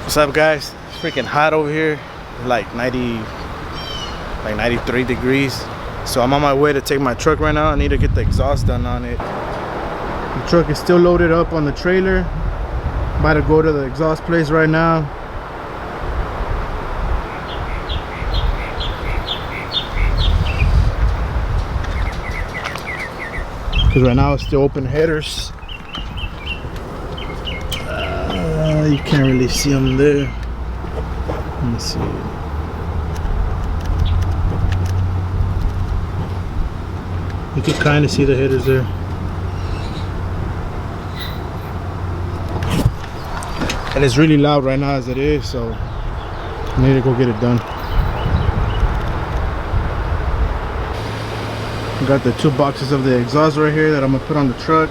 What's up, guys? It's freaking hot over here. Like 93 degrees. So I'm on my way to take my truck right now. I need to get the exhaust done on it. The truck is still loaded up on the trailer. About to go to the exhaust place right now. Because right now it's still open headers. You can't really see them there. Let me see. You can kind of see the headers there. And it's really loud right now as it is, so I need to go get it done. Got the 2 boxes of the exhaust right here that I'm gonna put on the truck.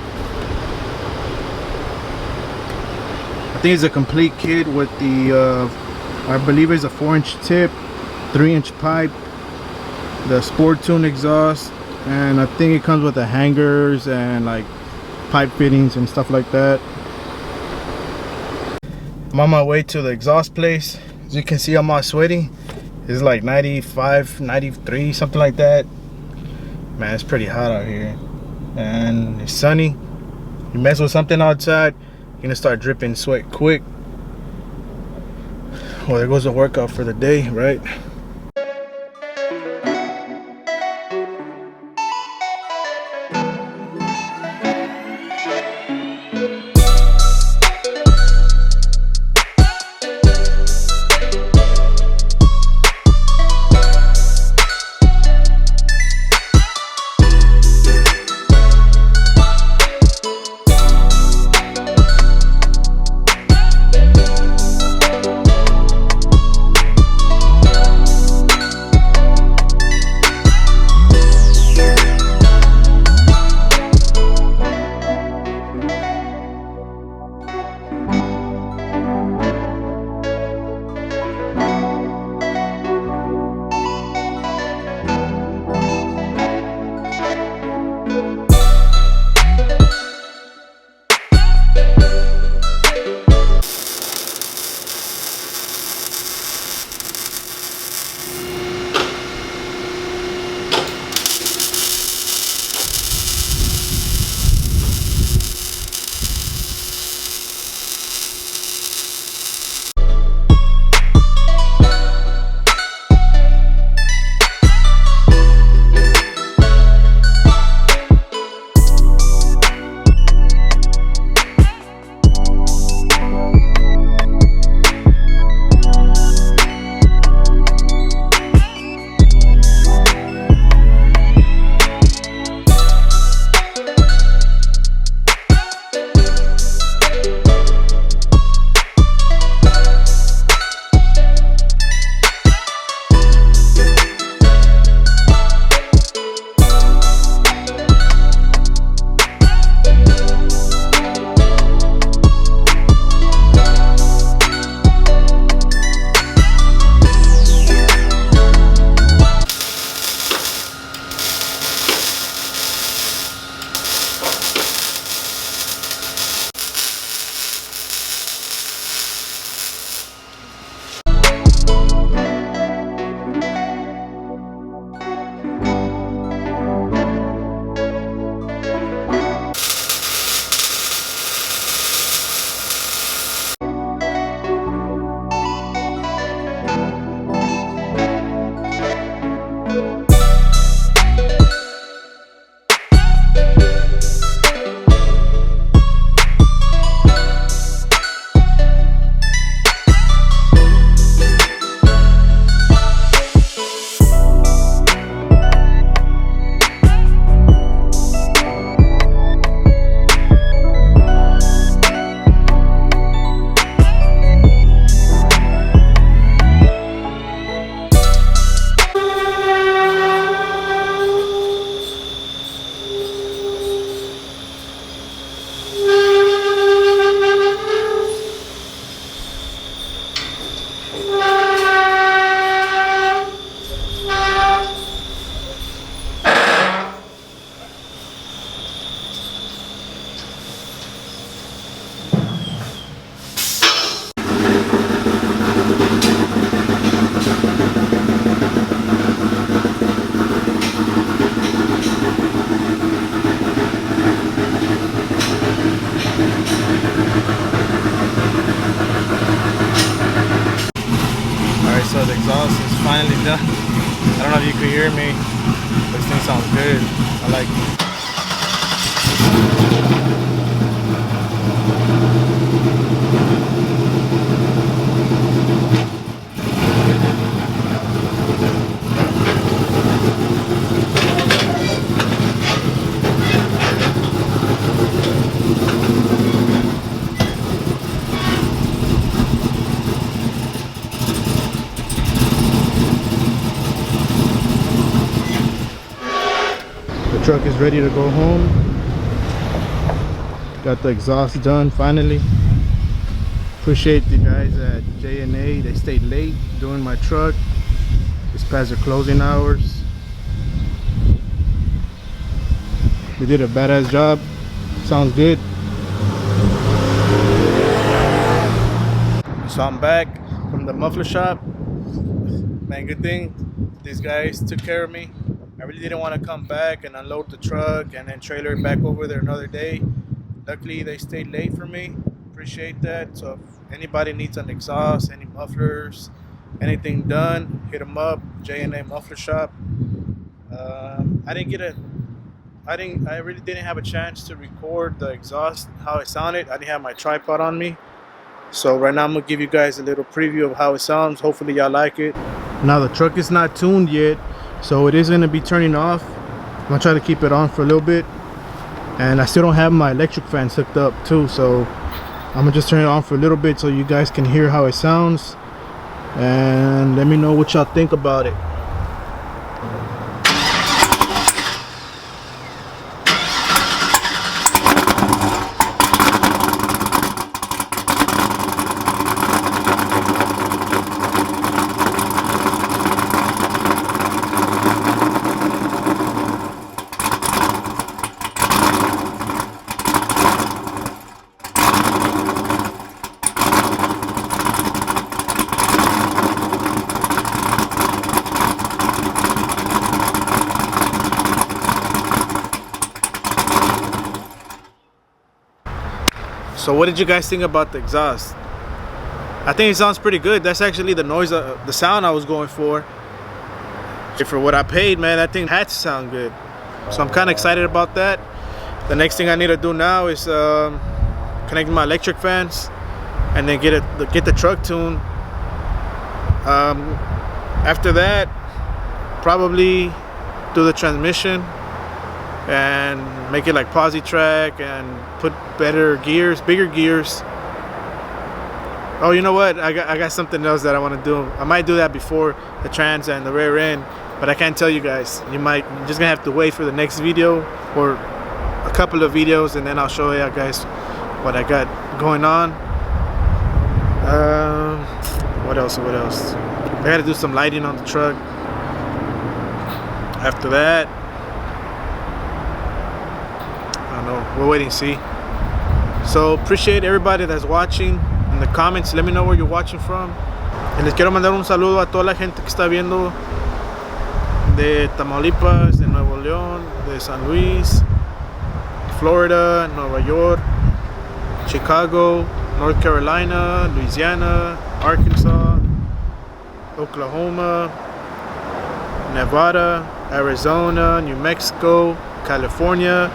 I think it's a complete kit with the I believe it's a 4-inch tip, 3-inch pipe, the sport tune exhaust, and I think it comes with the hangers and like pipe fittings and stuff like that. I'm on my way to the exhaust place. As you can see, I'm all sweaty. It's like 95, 93, something like that. Man, it's pretty hot out here and it's sunny. You mess with something outside, you're gonna start dripping sweat quick. Well, there goes the workout for the day, right? finally done. I don't know if you can hear me. This thing sounds good. I like it. The truck is ready to go home. Got the exhaust done finally. Appreciate the guys at J&A. They stayed late doing my truck. It's past their closing hours. They did a badass job. Sounds good. So I'm back from the muffler shop. Man, good thing these guys took care of me. I really didn't want to come back and unload the truck and then trailer it back over there another day. Luckily, they stayed late for me. Appreciate that. So if anybody needs an exhaust, any mufflers, anything done, hit them up. J&A Muffler Shop. I really didn't have a chance to record the exhaust, how it sounded. I didn't have my tripod on me. So right now I'm gonna give you guys a little preview of how it sounds. Hopefully y'all like it. Now the truck is not tuned yet, so it is going to be turning off. I'm going to try to keep it on for a little bit. And I still don't have my electric fans hooked up too, so I'm going to just turn it on for a little bit so you guys can hear how it sounds. And let me know what y'all think about it. So what did you guys think about the exhaust? I think it sounds pretty good. That's actually the noise, the sound I was going for. For what I paid, man, that thing had to sound good. So I'm kind of excited about that. The next thing I need to do now is connect my electric fans and then get the truck tuned. After that, probably do the transmission and make it like posi track and put better gears, bigger gears. Oh, you know what? I got something else that I want to do. I might do that before the trans and the rear end, but I can't tell you guys. You're just gonna have to wait for the next video or a couple of videos, and then I'll show you guys what I got going on. What else? I gotta do some lighting on the truck. After that, I don't know. We'll wait and see. So appreciate everybody that's watching. In the comments, let me know where you're watching from. Y les quiero mandar un saludo a toda la gente que está viendo de Tamaulipas, de Nuevo León, de San Luis, Florida, Nueva York, Chicago, North Carolina, Louisiana, Arkansas, Oklahoma, Nevada, Arizona, New Mexico, California,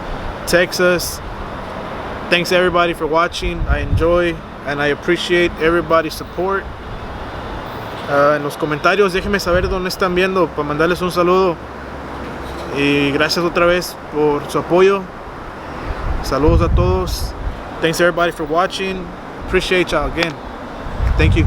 Texas. Thanks everybody for watching. I enjoy and I appreciate everybody's support. En los comentarios déjenme saber dónde están viendo para mandarles un saludo. Y gracias otra vez por su apoyo. Saludos a todos. Thanks everybody for watching. Appreciate y'all again. Thank you.